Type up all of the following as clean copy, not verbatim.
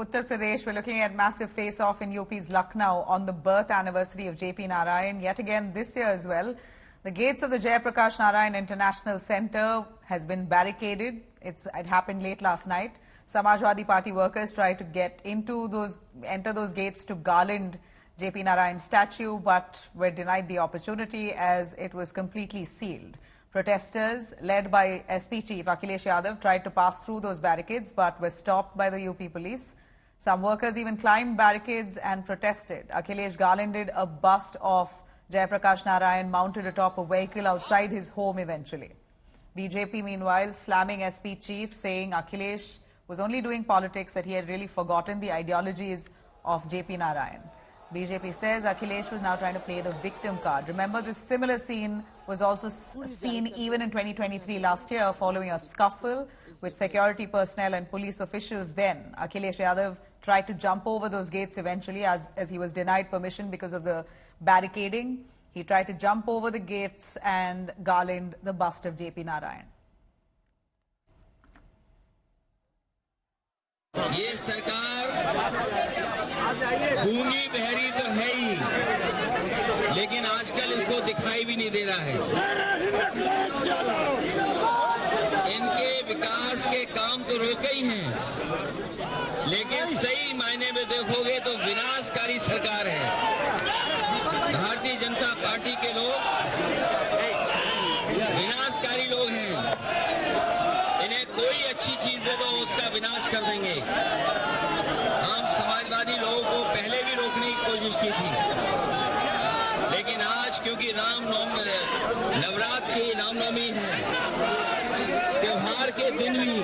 Uttar Pradesh, we're looking at massive face-off in UP's Lucknow on the birth anniversary of JP Narayan. Yet again this year as well, the gates of the Jayaprakash Narayan International Centre has been barricaded. It happened late last night. Samajwadi Party workers tried to enter those gates to garland JP Narayan's statue, but were denied the opportunity as it was completely sealed. Protesters, led by SP Chief Akhilesh Yadav, tried to pass through those barricades but were stopped by the UP police. Some workers even climbed barricades and protested. Akhilesh garlanded a bust of Jayaprakash Narayan mounted atop a vehicle outside his home eventually. BJP, meanwhile, slamming SP Chief, saying Akhilesh was only doing politics, that he had really forgotten the ideologies of JP Narayan. BJP says Akhilesh was now trying to play the victim card. Remember, this similar scene was also seen even in 2023 last year following a scuffle with security personnel and police officials then. Akhilesh Yadav tried to jump over those gates eventually as he was denied permission because of the barricading. He tried to jump over the gates and garland the bust of JP Narayan. ये सरकार गूंगी बहरी तो है ही, लेकिन आजकल इसको दिखाई भी नहीं दे रहा है। इनके विकास के काम तो रोके ही हैं, लेकिन सही मायने में देखोगे तो विनाशकारी सरकार है। भारतीय जनता पार्टी के लोग विनाशकारी लोग हैं। इन्हें कोई अच्छी चीज दे दो, उसका विनाश कर देंगे। हम समाजवादी लोगों को पहले भी रोकने की कोशिश की थी, लेकिन आज क्योंकि रामनवमी है, त्योहार के दिन भी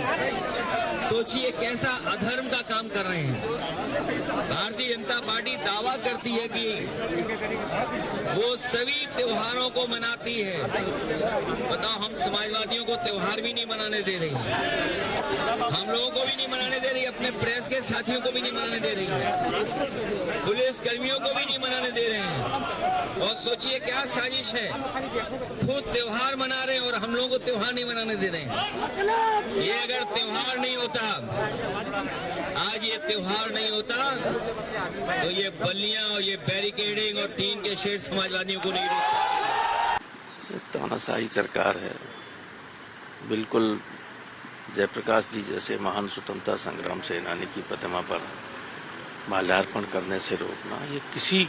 सोचिए कैसा अधर्म का काम कर रहे हैं। भारतीय जनता पार्टी दावा करती है कि वो सभी त्योहारों को मनाती है। बताओ, हम समाजवादियों को त्योहार भी नहीं मनाने दे रही, हम लोगों को भी नहीं मनाने दे रही, अपने प्रेस के साथियों को भी नहीं मनाने दे रही, पुलिस कर्मियों को भी नहीं मनाने दे रहे हैं। और सोचिए क्या साजिश है, खुद त्योहार मना रहे हैं और हम लोगों को त्योहार नहीं मनाने दे रहे हैं। ये अगर त्योहार नहीं होता, आज ये त्योहार नहीं होता, तो ये बल्लियां और ये बैरिकेडिंग और टीन के शेड समाजवादियों को नहीं रोकते। तानाशाही सरकार है। बिल्कुल जयप्रकाश जी जैसे महान स्वतंत्रता संग्राम सेनानी की प्रतिमा पर माल्यार्पण करने से रोकना, ये किसी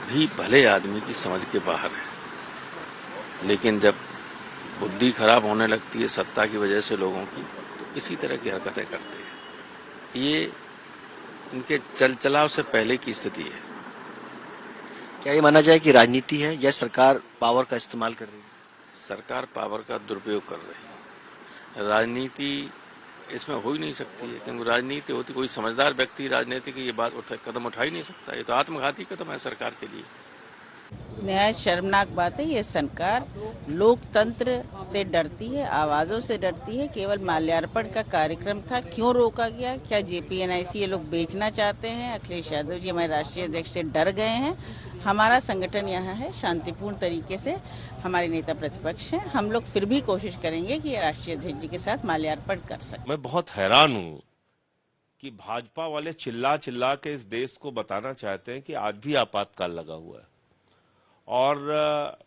भी भले आदमी की समझ के बाहर है। लेकिन जब बुद्धि खराब होने लगती है सत्ता की वजह से लोगों की, तो इसी तरह की हरकतें करते हैं। ये इनके चलाव से पहले की स्थिति है। क्या ये माना जाए कि राजनीति है या सरकार पावर का इस्तेमाल कर रही है? सरकार पावर का दुरुपयोग कर रही है। राजनीति इसमें हो ही नहीं सकती है, क्योंकि राजनीति होती, कोई समझदार व्यक्ति राजनीति की ये कदम उठा ही नहीं सकता। ये तो आत्मघाती कदम है सरकार के लिए। निहायत शर्मनाक बात है। ये सरकार लोकतंत्र से डरती है, आवाजों से डरती है। केवल माल्यार्पण का कार्यक्रम था, क्यों रोका गया? क्या जेपीएनआईसी ये लोग बेचना चाहते हैं? अखिलेश यादव जी हमारे राष्ट्रीय अध्यक्ष से डर गए हैं। हमारा संगठन यहाँ है, शांतिपूर्ण तरीके से हमारे नेता प्रतिपक्ष हैं। हम लोग फिर भी कोशिश करेंगे कि राष्ट्रीय अध्यक्ष जी के साथ माल्यार्पण कर सकें। मैं बहुत हैरान हूँ कि भाजपा वाले चिल्ला चिल्ला के इस देश को बताना चाहते हैं कि आज भी आपातकाल लगा हुआ है, और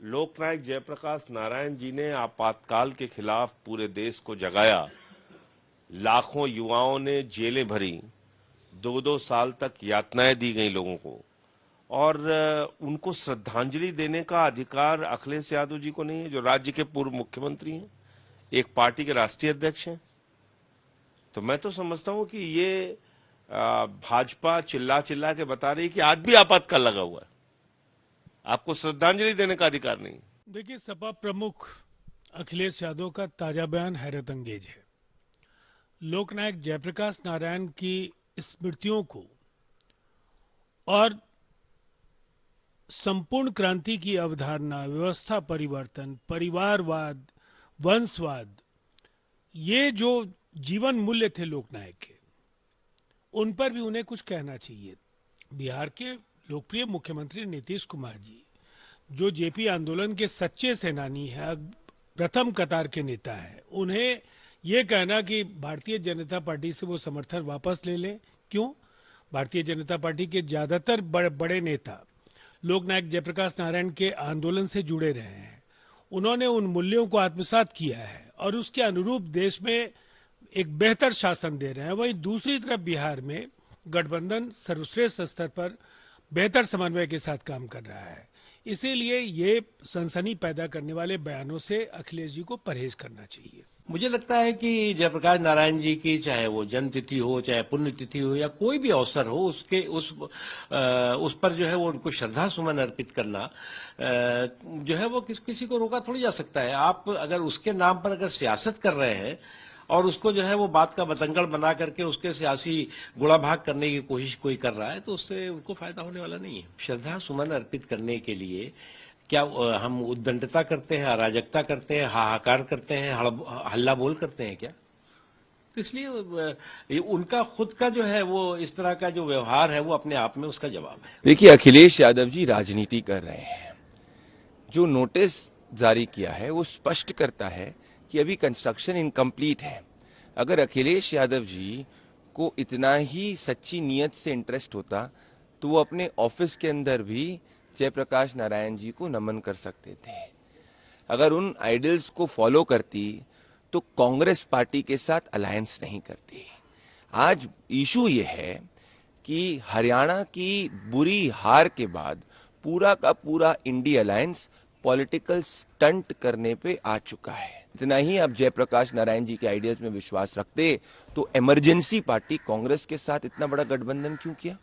लोकनायक जयप्रकाश नारायण जी ने आपातकाल के खिलाफ पूरे देश को जगाया। लाखों युवाओं ने जेलें भरी, 2-2 साल तक यातनाएं दी गई लोगों को, और उनको श्रद्धांजलि देने का अधिकार अखिलेश यादव जी को नहीं है, जो राज्य के पूर्व मुख्यमंत्री हैं, एक पार्टी के राष्ट्रीय अध्यक्ष हैं। तो मैं तो समझता हूं कि ये भाजपा चिल्ला चिल्ला के बता रही है कि आज भी आपातकाल लगा हुआ है, आपको श्रद्धांजलि देने का अधिकार नहीं। देखिए, सपा प्रमुख अखिलेश यादव का ताजा बयान हैरत अंगेज है। लोकनायक जयप्रकाश नारायण की स्मृतियों को और संपूर्ण क्रांति की अवधारणा, व्यवस्था परिवर्तन, परिवारवाद, वंशवाद, ये जो जीवन मूल्य थे लोकनायक के, उन पर भी उन्हें कुछ कहना चाहिए। बिहार के लोकप्रिय मुख्यमंत्री नीतीश कुमार जी, जो जेपी आंदोलन के सच्चे सेनानी हैं, प्रथम कतार के नेता हैं, उन्हें ये कहना कि भारतीय जनता पार्टी से वो समर्थन वापस ले लें, क्यों? भारतीय जनता पार्टी के ज्यादातर बड़े नेता लोकनायक जयप्रकाश नारायण के आंदोलन से जुड़े रहे हैं। उन्होंने उन मूल्यों को आत्मसात किया है और उसके अनुरूप देश में एक बेहतर शासन दे रहे हैं। वहीं दूसरी तरफ बिहार में गठबंधन सर्वश्रेष्ठ स्तर पर बेहतर समन्वय के साथ काम कर रहा है। इसीलिए ये सनसनी पैदा करने वाले बयानों से अखिलेश जी को परहेज करना चाहिए। मुझे लगता है कि जयप्रकाश नारायण जी की चाहे वो जन्मतिथि हो, चाहे पुण्यतिथि हो या कोई भी अवसर हो, उसके उस पर जो है वो उनको श्रद्धा सुमन अर्पित करना जो है वो किसी को रोका थोड़ी जा सकता है। आप अगर उसके नाम पर अगर सियासत कर रहे हैं और उसको जो है वो बात का बतंगड़ बना करके उसके सियासी गुड़ा भाग करने की कोशिश कोई कर रहा है तो उससे उनको फायदा होने वाला नहीं है। श्रद्धा सुमन अर्पित करने के लिए क्या हम उद्दंडता करते हैं, अराजकता करते हैं, हाहाकार करते हैं, हल्ला बोल करते हैं क्या? तो इसलिए उनका खुद का जो है वो इस तरह का जो व्यवहार है वो अपने आप में उसका जवाब है। देखिए, अखिलेश यादव जी राजनीति कर रहे हैं। जो नोटिस जारी किया है वो स्पष्ट करता है कि अभी कंस्ट्रक्शन इनकम्प्लीट है। अगर अखिलेश यादव जी को इतना ही सच्ची नीयत से इंटरेस्ट होता तो वो अपने ऑफिस के अंदर भी जयप्रकाश नारायण जी को नमन कर सकते थे। अगर उन आइडल्स को फॉलो करती तो कांग्रेस पार्टी के साथ अलायंस नहीं करती। आज इशू ये है कि हरियाणा की बुरी हार के बाद पूरा का पूरा इंडी अलायंस पॉलिटिकल स्टंट करने पे आ चुका है। इतना ही आप जयप्रकाश नारायण जी के आइडियाज में विश्वास रखते तो इमरजेंसी पार्टी कांग्रेस के साथ इतना बड़ा गठबंधन क्यों किया?